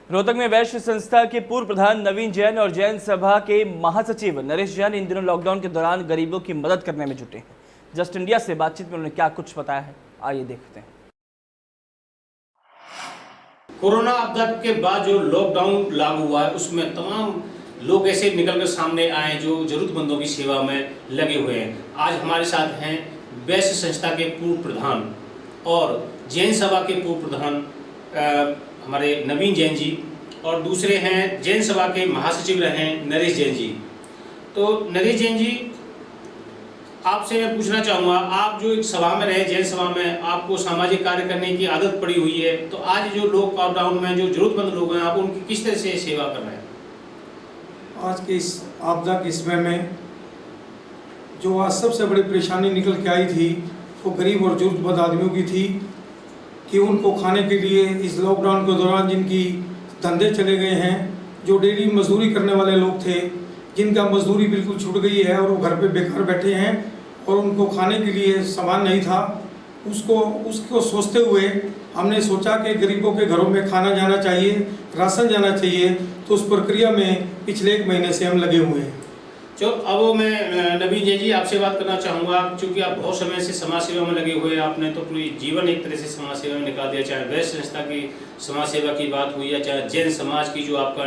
रोहतक में वैश्य संस्था के पूर्व प्रधान नवीन जैन और जैन सभा के महासचिव नरेश जैन इन दिनों लॉकडाउन के दौरान गरीबों की मदद करने में जुटे हैं। जस्ट इंडिया से बातचीत में उन्होंने क्या कुछ बताया है, आइए देखते हैं। कोरोना आपदा के बाद जो लॉकडाउन लागू हुआ है उसमें तमाम लोग ऐसे निकल कर सामने आए जो जरूरतमंदों की सेवा में लगे हुए हैं। आज हमारे साथ हैं वैश्य संस्था के पूर्व प्रधान और जैन सभा के पूर्व प्रधान हमारे नवीन जैन जी, और दूसरे हैं जैन सभा के महासचिव रहे नरेश जैन जी। तो नरेश जैन जी, आपसे मैं पूछना चाहूँगा, आप जो एक सभा में रहे, जैन सभा में, आपको सामाजिक कार्य करने की आदत पड़ी हुई है, तो आज जो लोग लॉकडाउन में जो जरूरतमंद लोग हैं, आप उनकी किस तरह से सेवा कर रहे हैं? आज के इस आपदा के समय में जो आज सबसे बड़ी परेशानी निकल के आई थी वो गरीब और जरूरतमंद आदमियों की थी कि उनको खाने के लिए इस लॉकडाउन के दौरान जिनकी धंधे चले गए हैं, जो डेली मजदूरी करने वाले लोग थे, जिनका मजदूरी बिल्कुल छूट गई है और वो घर पे बेकार बैठे हैं और उनको खाने के लिए सामान नहीं था, उसको सोचते हुए हमने सोचा कि गरीबों के घरों में खाना जाना चाहिए, राशन जाना चाहिए। तो उस प्रक्रिया में पिछले 1 महीने से हम लगे हुए हैं। चलो, अब मैं नवीन जैन जी आपसे बात करना चाहूँगा, क्योंकि आप बहुत समय से समाज सेवा में लगे हुए हैं। आपने तो पूरी जीवन एक तरह से समाज सेवा में निकाल दिया, चाहे वैश्य संस्था की समाज सेवा की बात हुई या चाहे जैन समाज की जो आपका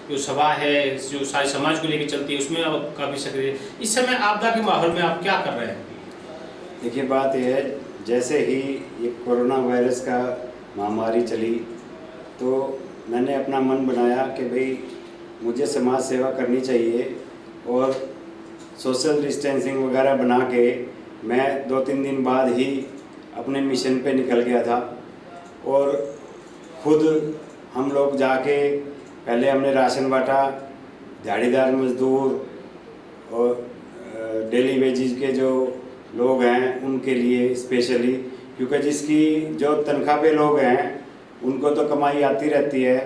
जो सभा है, जो सारे समाज को लेकर चलती है, उसमें आप काफ़ी सक्रिय। इस समय आपदा के माहौल में आप क्या कर रहे हैं? देखिए, बात यह है, जैसे ही ये कोरोना वायरस का महामारी चली तो मैंने अपना मन बनाया कि भाई मुझे समाज सेवा करनी चाहिए, और सोशल डिस्टेंसिंग वगैरह बना के मैं 2-3 दिन बाद ही अपने मिशन पे निकल गया था। और खुद हम लोग जाके पहले हमने राशन बांटा, दिहाड़ीदार मजदूर और डेली वेजेस के जो लोग हैं उनके लिए स्पेशली, क्योंकि जिसकी जो तनख्वाह पे लोग हैं उनको तो कमाई आती रहती है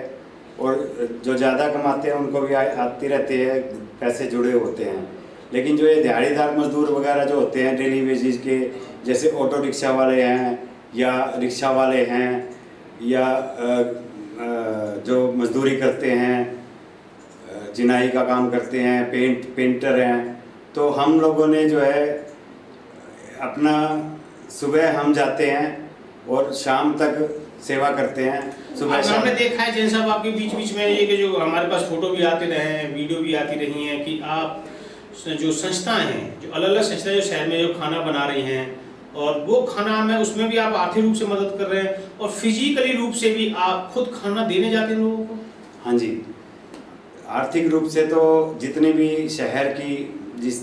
और जो ज़्यादा कमाते हैं उनको भी आती रहती है, पैसे जुड़े होते हैं। लेकिन जो ये दिहाड़ीदार मजदूर वगैरह जो होते हैं डेली बेसिस के, जैसे ऑटो रिक्शा वाले हैं या रिक्शा वाले हैं या जो मजदूरी करते हैं, जिनाई का काम करते हैं, पेंटर हैं, तो हम लोगों ने जो है अपना सुबह हम जाते हैं और शाम तक सेवा करते हैं। सुबह शाम हमने देखा है जैन साहब आपके बीच बीच में ये कि जो हमारे पास फोटो भी आते रहे हैं, वीडियो भी आती रही हैं कि आप जो संस्थाएं हैं, जो अलग अलग संस्थाएं जो शहर में जो खाना बना रही हैं, और वो खाना में उसमें भी आप आर्थिक रूप से मदद कर रहे हैं और फिजिकली रूप से भी आप खुद खाना देने जाते हैं लोगों को। हाँ जी, आर्थिक रूप से तो जितने भी शहर की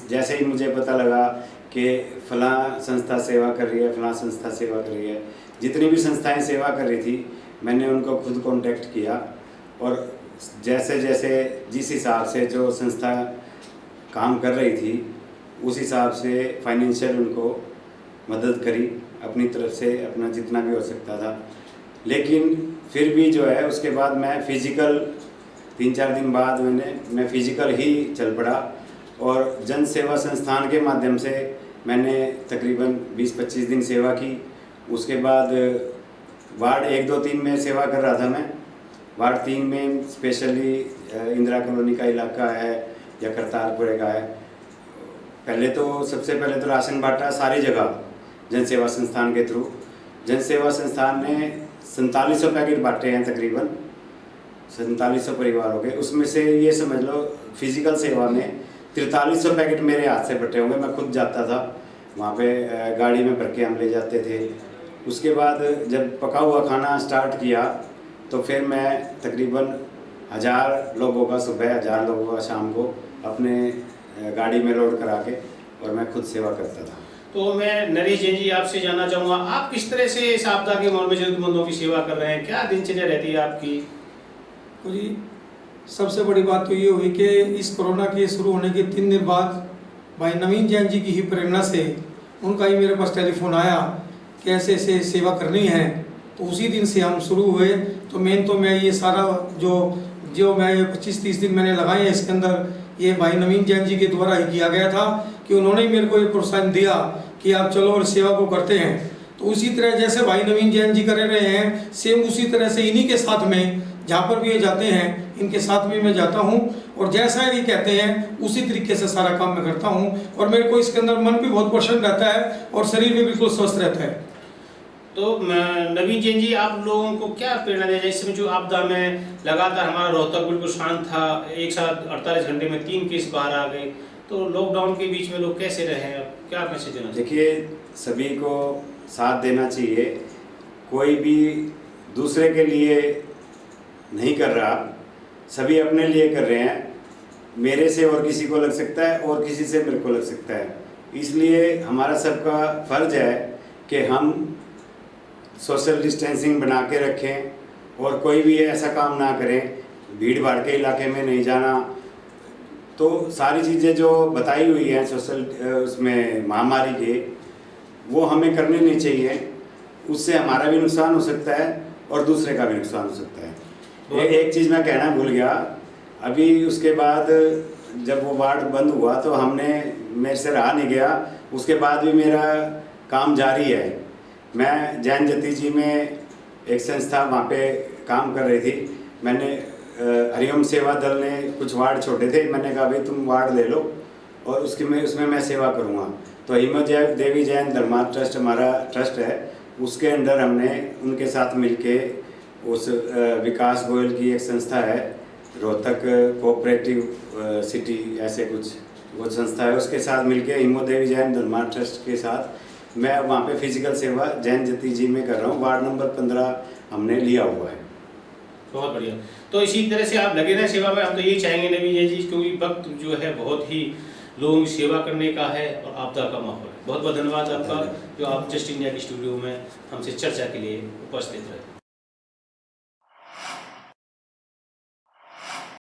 जैसे ही मुझे पता लगा कि फलां संस्था सेवा कर रही है, फलां संस्था सेवा कर रही है, जितनी भी संस्थाएं सेवा कर रही थी, मैंने उनको खुद कांटेक्ट किया और जैसे जैसे जिस हिसाब से जो संस्था काम कर रही थी उस हिसाब से फाइनेंशियल उनको मदद करी अपनी तरफ से, अपना जितना भी हो सकता था। लेकिन फिर भी जो है उसके बाद मैं फिज़िकल 3-4 दिन बाद मैं फिज़िकल ही चल पड़ा और जन सेवा संस्थान के माध्यम से मैंने तकरीबन 20-25 दिन सेवा की। उसके बाद वार्ड 1, 2, 3 में सेवा कर रहा था मैं। वार्ड 3 में स्पेशली इंदिरा कॉलोनी का इलाका है या करतारपुरे का है। सबसे पहले तो राशन बांटा सारी जगह जन सेवा संस्थान के थ्रू। जन सेवा संस्थान ने 4700 पैकेट बांटे हैं, तकरीबन 4700 परिवार हो गए। उसमें से ये समझ लो फिजिकल सेवा में 4300 पैकेट मेरे हाथ से बटे होंगे। मैं खुद जाता था वहाँ पे, गाड़ी में भर के हम ले जाते थे। उसके बाद जब पका हुआ खाना स्टार्ट किया तो फिर मैं तकरीबन 1000 लोगों का सुबह, 1000 लोगों का शाम को अपने गाड़ी में लोड करा के और मैं खुद सेवा करता था। तो मैं नरेश जैन जी आपसे जानना चाहूँगा, आप किस तरह से इस आपदा के माहौल में जरूरतमंदों की सेवा कर रहे हैं? क्या दिनचर्या रहती है आपकी? तो जी, सबसे बड़ी बात तो ये हुई कि इस कोरोना के शुरू होने के 3 दिन बाद भाई नवीन जैन जी की ही प्रेरणा से उनका ही मेरे पास टेलीफोन आया कि ऐसे ऐसे सेवा करनी है। तो उसी दिन से हम शुरू हुए। तो मेन तो मैं ये सारा जो मैं ये 25-30 दिन मैंने लगाए हैं, इसके अंदर ये भाई नवीन जैन जी के द्वारा ही किया गया था कि उन्होंने ही मेरे को ये प्रोत्साहन दिया कि आप चलो और सेवा को करते हैं। तो उसी तरह जैसे भाई नवीन जैन जी कर रहे हैं, सेम उसी तरह से इन्हीं के साथ में जहाँ पर भी ये जाते हैं इनके साथ भी मैं जाता हूँ और जैसा ये कहते हैं उसी तरीके से सारा काम मैं करता हूँ और मेरे को इसके अंदर मन भी बहुत प्रसन्न रहता है और शरीर भी बिल्कुल स्वस्थ रहता है। तो नवीन जैन जी, आप लोगों को क्या प्रेरणा दे, इस समय जो आपदा में लगातार हमारा रोहतक बिल्कुल शांत था, एक साथ 48 घंटे में 3 केस बाहर आ गए, तो लॉकडाउन के बीच में लोग कैसे रहे, अब क्या मैसेज देना? देखिए, सभी को साथ देना चाहिए। कोई भी दूसरे के लिए नहीं कर रहा, सभी अपने लिए कर रहे हैं। मेरे से और किसी को लग सकता है और किसी से मेरे को लग सकता है, इसलिए हमारा सबका फर्ज है कि हम सोशल डिस्टेंसिंग बना के रखें और कोई भी ऐसा काम ना करें, भीड़ भाड़ के इलाके में नहीं जाना। तो सारी चीज़ें जो बताई हुई हैं सोशल उसमें महामारी के, वो हमें करनी नहीं चाहिए। उससे हमारा भी नुकसान हो सकता है और दूसरे का भी नुकसान हो सकता है। एक चीज़ मैं कहना भूल गया, अभी उसके बाद जब वो वार्ड बंद हुआ तो मेरे से रहा नहीं गया, उसके बाद भी मेरा काम जारी है। मैं जैन जती जी में एक संस्था वहाँ पे काम कर रही थी। मैंने हरिओम सेवा दल ने कुछ वार्ड छोटे थे, मैंने कहा भाई तुम वार्ड ले लो और उसमें मैं सेवा करूँगा। तो हिमोजय देवी जैन धर्मार्थ ट्रस्ट हमारा ट्रस्ट है, उसके अंदर हमने उनके साथ मिलके उस विकास गोयल की एक संस्था है, रोहतक कोऑपरेटिव सिटी ऐसे कुछ वो संस्था है, उसके साथ मिलके हिमोदेवी जैन धर्मार्थ ट्रस्ट के साथ मैं वहाँ पे फिजिकल सेवा जैन जती जी में कर रहा हूँ। वार्ड नंबर 15 हमने लिया हुआ है। बहुत बढ़िया। तो इसी तरह से आप लगे रहें सेवा में, हम तो यही चाहेंगे नवीन जी, क्योंकि वक्त जो है बहुत ही लोगों की सेवा करने का है और आपदा का माहौल है। बहुत बहुत धन्यवाद आपका जो आप जस्ट इंडिया की स्टूडियो में हमसे चर्चा के लिए उपस्थित रहे।